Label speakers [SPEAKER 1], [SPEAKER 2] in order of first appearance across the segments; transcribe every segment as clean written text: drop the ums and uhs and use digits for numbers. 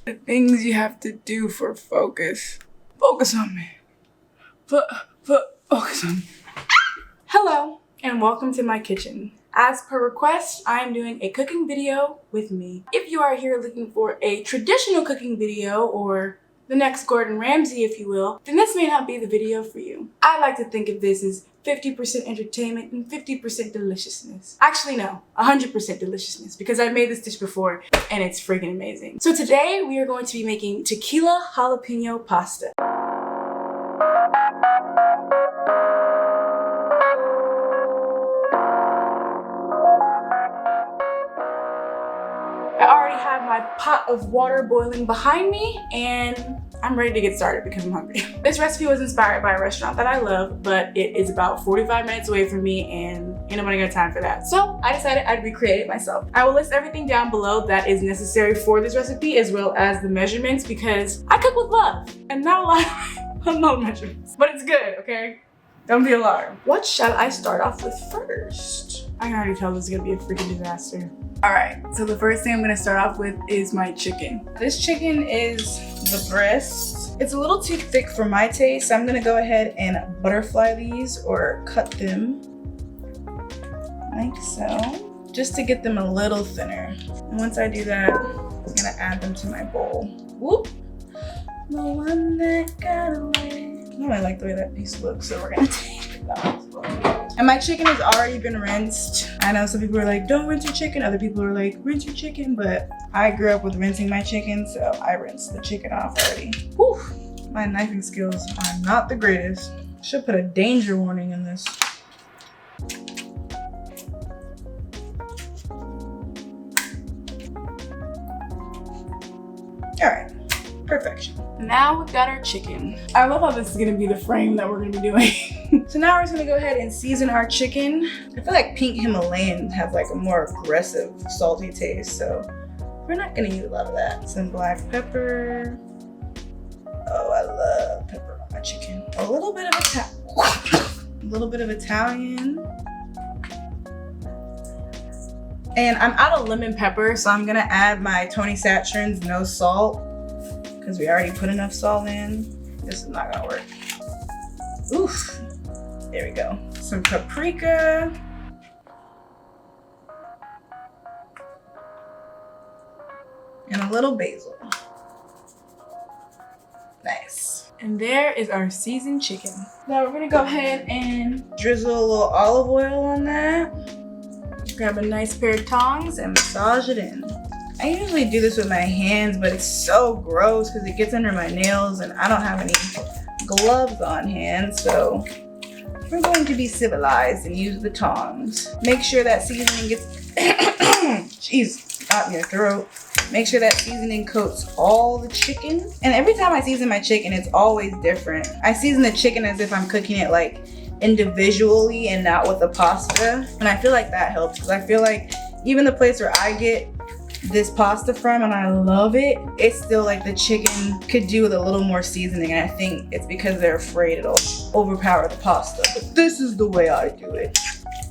[SPEAKER 1] The things you have to do for focus. Focus on me. Focus on me. Hello, and welcome to my kitchen. As per request, I am doing a cooking video with me. If you are here looking for a traditional cooking video, or the next Gordon Ramsay, if you will, then this may not be the video for you. I like to think of this as 50% entertainment and 50% deliciousness. Actually, no, 100% deliciousness, because I've made this dish before and it's freaking amazing. So today we are going to be making tequila jalapeno pasta. I already have my pot of water boiling behind me and I'm ready to get started because I'm hungry. This recipe was inspired by a restaurant that I love, but it is about 45 minutes away from me and ain't nobody got time for that. So I decided I'd recreate it myself. I will list everything down below that is necessary for this recipe, as well as the measurements, because I cook with love and not a lot of measurements. But it's good, okay? Don't be alarmed. What shall I start off with first? I can already tell this is gonna be a freaking disaster. All right, so the first thing I'm gonna start off with is my chicken. This chicken is the breast. It's a little too thick for my taste, so I'm gonna go ahead and butterfly these or cut them like so, just to get them a little thinner. And once I do that, I'm gonna add them to my bowl. Whoop! The one that got away. I like the way that piece looks, so we're gonna take that off. And my chicken has already been rinsed. I know some people are like, don't rinse your chicken. Other people are like, rinse your chicken. But I grew up with rinsing my chicken, so I rinsed the chicken off already. Whew, my knifing skills are not the greatest. Should put a danger warning in this. All right. Perfection. Now we've got our chicken. I love how this is gonna be the frame that we're gonna be doing. So now we're just gonna go ahead and season our chicken. I feel like pink Himalayan has like a more aggressive, salty taste, so we're not gonna use a lot of that. Some black pepper. Oh, I love pepper on my chicken. A little bit of Italian. And I'm out of lemon pepper, so I'm gonna add my Tony Chachere's no salt, because we already put enough salt in. This is not gonna work. Oof, there we go. Some paprika. And a little basil. Nice. And there is our seasoned chicken. Now we're gonna go ahead and drizzle a little olive oil on that. Grab a nice pair of tongs and massage it in. I usually do this with my hands, but it's so gross because it gets under my nails and I don't have any gloves on hand, so we're going to be civilized and use the tongs. Make sure that seasoning gets, jeez, got in your throat. Make sure that seasoning coats all the chicken. And every time I season my chicken, it's always different. I season the chicken as if I'm cooking it like individually and not with the pasta. And I feel like that helps, because I feel like even the place where I get this pasta from and I love it, it's still like the chicken could do with a little more seasoning, and I think it's because they're afraid it'll overpower the pasta. But this is the way I do it.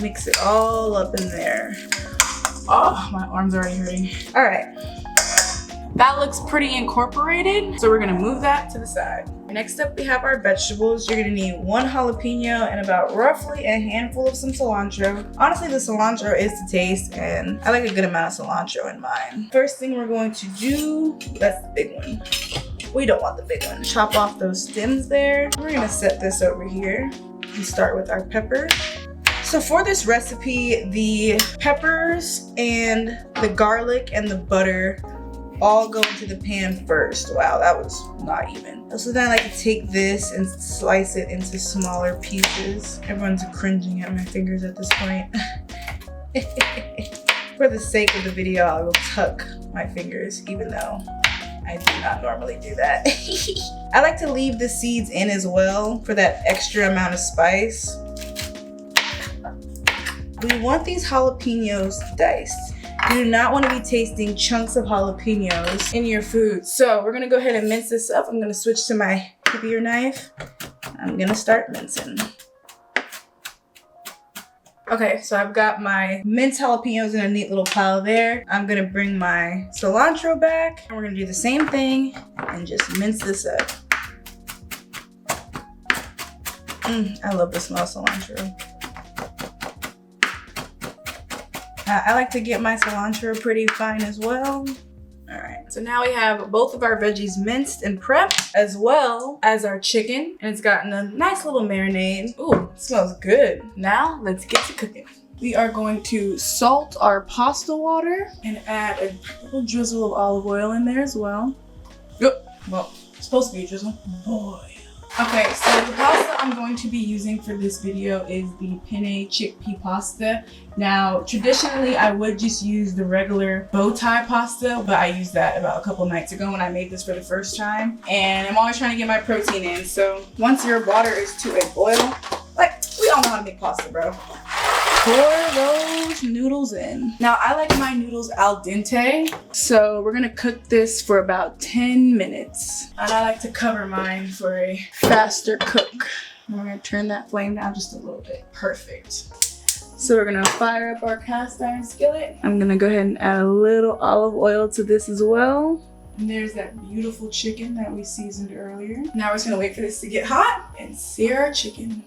[SPEAKER 1] Mix it all up in there. Oh, my arm's already hurting. All right, that looks pretty incorporated, so we're gonna move that to the side. Next up, we have our vegetables. You're gonna need 1 jalapeno and about roughly a handful of some cilantro. Honestly, the cilantro is to taste, and I like a good amount of cilantro in mine. First thing we're going to do, that's the big one. We don't want the big one. Chop off those stems there. We're gonna set this over here and start with our peppers. So for this recipe, the peppers and the garlic and the butter all go into the pan first. Wow, that was not even. So then I like to take this and slice it into smaller pieces. Everyone's cringing at my fingers at this point. For the sake of the video, I will tuck my fingers, even though I do not normally do that. I like to leave the seeds in as well for that extra amount of spice. We want these jalapenos diced. You do not want to be tasting chunks of jalapenos in your food. So we're gonna go ahead and mince this up. I'm gonna switch to my cubier knife. I'm gonna start mincing. Okay, so I've got my minced jalapenos in a neat little pile there. I'm gonna bring my cilantro back, and we're gonna do the same thing and just mince this up. I love the smell of cilantro. I like to get my cilantro pretty fine as well. All right, so now we have both of our veggies minced and prepped, as well as our chicken, and it's gotten a nice little marinade. Ooh, it smells good. Now let's get to cooking. We are going to salt our pasta water and add a little drizzle of olive oil in there as well. Well, it's supposed to be a drizzle. Boy. Okay, so the pasta I'm going to be using for this video is the penne chickpea pasta. Now, traditionally, I would just use the regular bow tie pasta, but I used that about a couple nights ago when I made this for the first time. And I'm always trying to get my protein in. So once your water is to a boil, like, we all know how to make pasta, bro. Pour those noodles in. Now, I like my noodles al dente, so we're gonna cook this for about 10 minutes. And I like to cover mine for a faster cook. And we're gonna turn that flame down just a little bit. Perfect. So we're gonna fire up our cast iron skillet. I'm gonna go ahead and add a little olive oil to this as well. And there's that beautiful chicken that we seasoned earlier. Now we're just gonna wait for this to get hot and sear our chicken.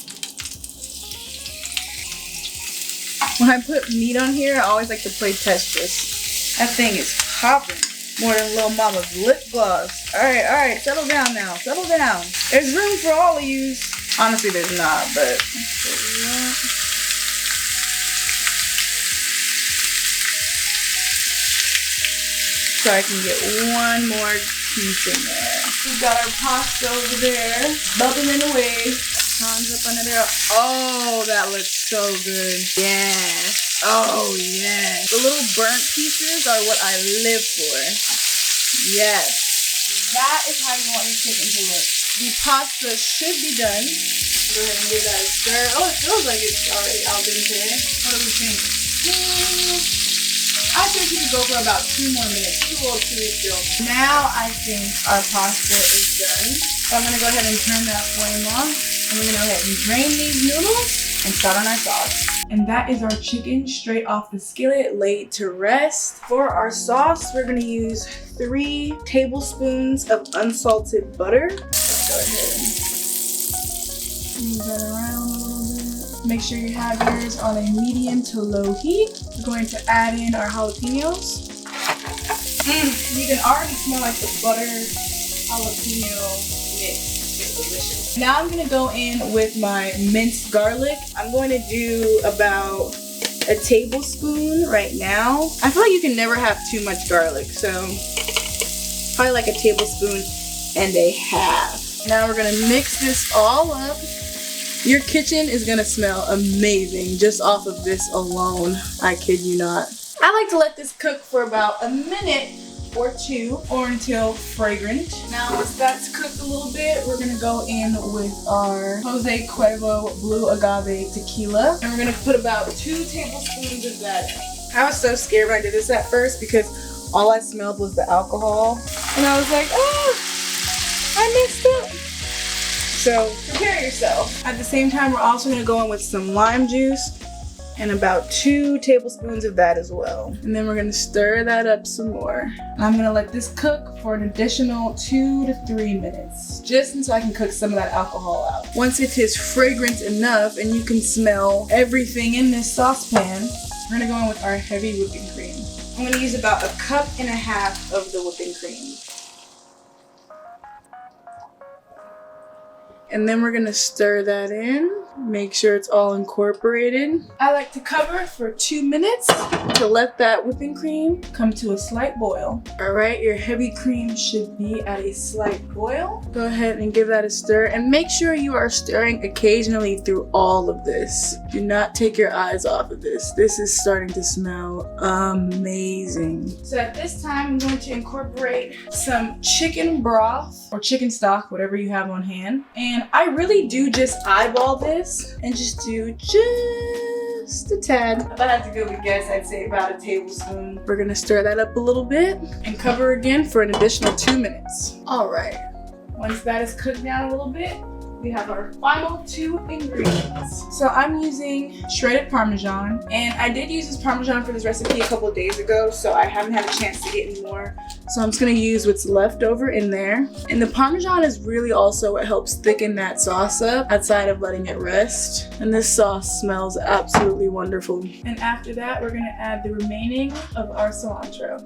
[SPEAKER 1] When I put meat on here, I always like to play Tetris. That thing is popping more than little mama's lip gloss. All right, settle down now, settle down. There's room for all of you. Honestly, there's not, but. So I can get one more piece in there. We've got our pasta over there, bubbling away. Tongs up under there. Oh, that looks so good. Yeah. Oh, yeah. The little burnt pieces are what I live for. Yes. That is how you want your chicken to look. The pasta should be done. Go ahead and give that a stir. Oh, it feels like it's already al dente. What do we think? I think you could go for about 2 more minutes. It's a little too still. Now I think our pasta is done. So I'm gonna go ahead and turn that flame on. And we're gonna go ahead and drain these noodles and start on our sauce. And that is our chicken straight off the skillet, laid to rest. For our sauce, we're gonna use 3 tablespoons of unsalted butter. Let's go ahead and move that around a little bit. Make sure you have yours on a medium to low heat. We're going to add in our jalapenos. You can already smell like the butter jalapeno mix. It's delicious. Now I'm gonna go in with my minced garlic. I'm going to do about a tablespoon right now. I feel like you can never have too much garlic, so probably like a tablespoon and a half. Now we're gonna mix this all up. Your kitchen is gonna smell amazing just off of this alone. I kid you not. I like to let this cook for about a minute or 2 or until fragrant. Now once that's cooked a little bit, we're gonna go in with our Jose Cuervo Blue Agave Tequila. And we're gonna put about 2 tablespoons of that in. I was so scared when I did this at first because all I smelled was the alcohol. And I was like, oh, I messed up. So prepare yourself. At the same time, we're also gonna go in with some lime juice and about 2 tablespoons of that as well. And then we're gonna stir that up some more. I'm gonna let this cook for an additional 2 to 3 minutes, just until I can cook some of that alcohol out. Once it is fragrant enough and you can smell everything in this saucepan, we're gonna go in with our heavy whipping cream. I'm gonna use about 1.5 cups of the whipping cream. And then we're gonna stir that in, make sure it's all incorporated. I like to cover for 2 minutes to let that whipping cream come to a slight boil. All right, your heavy cream should be at a slight boil. Go ahead and give that a stir and make sure you are stirring occasionally through all of this. Do not take your eyes off of this. This is starting to smell amazing. So at this time, I'm going to incorporate some chicken broth or chicken stock, whatever you have on hand. And I really do just eyeball this and just do just a tad. If I had to go with a guess, I'd say about a tablespoon. We're gonna stir that up a little bit and cover again for an additional 2 minutes. All right, once that is cooked down a little bit, we have our final 2 ingredients. So I'm using shredded Parmesan, and I did use this Parmesan for this recipe a couple of days ago, so I haven't had a chance to get any more. So I'm just gonna use what's left over in there. And the Parmesan is really also what helps thicken that sauce up outside of letting it rest. And this sauce smells absolutely wonderful. And after that, we're gonna add the remaining of our cilantro.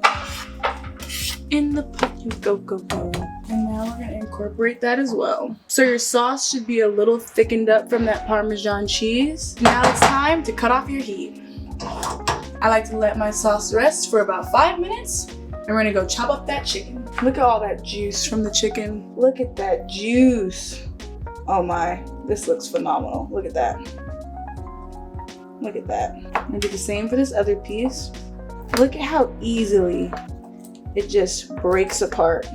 [SPEAKER 1] In the pot you go, go, go. And now we're gonna incorporate that as well. So your sauce should be a little thickened up from that Parmesan cheese. Now it's time to cut off your heat. I like to let my sauce rest for about 5 minutes, and we're gonna go chop up that chicken. Look at all that juice from the chicken. Look at that juice. Oh my, this looks phenomenal. Look at that. Look at that. I'm gonna do the same for this other piece. Look at how easily it just breaks apart.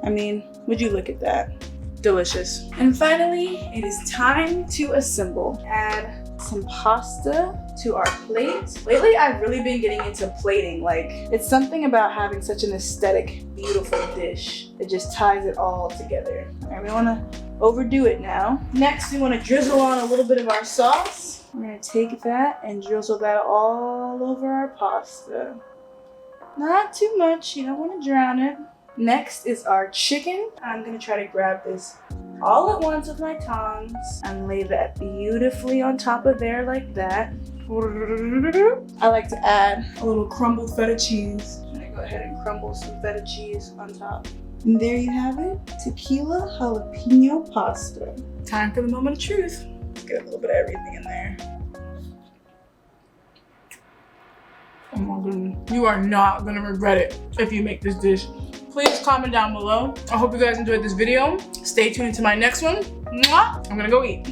[SPEAKER 1] I mean, would you look at that? Delicious. And finally, it is time to assemble. Add some pasta to our plate. Lately, I've really been getting into plating. Like, it's something about having such an aesthetic, beautiful dish. It just ties it all together. All right, we wanna overdo it now. Next, we wanna drizzle on a little bit of our sauce. We're gonna take that and drizzle that all over our pasta. Not too much, you don't want to drown it. Next is our chicken. I'm gonna try to grab this all at once with my tongs and lay that beautifully on top of there like that. I like to add a little crumbled feta cheese. I'm gonna go ahead and crumble some feta cheese on top. And there you have it, tequila jalapeno pasta. Time for the moment of truth. Let's get a little bit of everything in there. Oh my goodness. You are not gonna regret it if you make this dish. Please comment down below. I hope you guys enjoyed this video. Stay tuned to my next one. Mwah! I'm gonna go eat.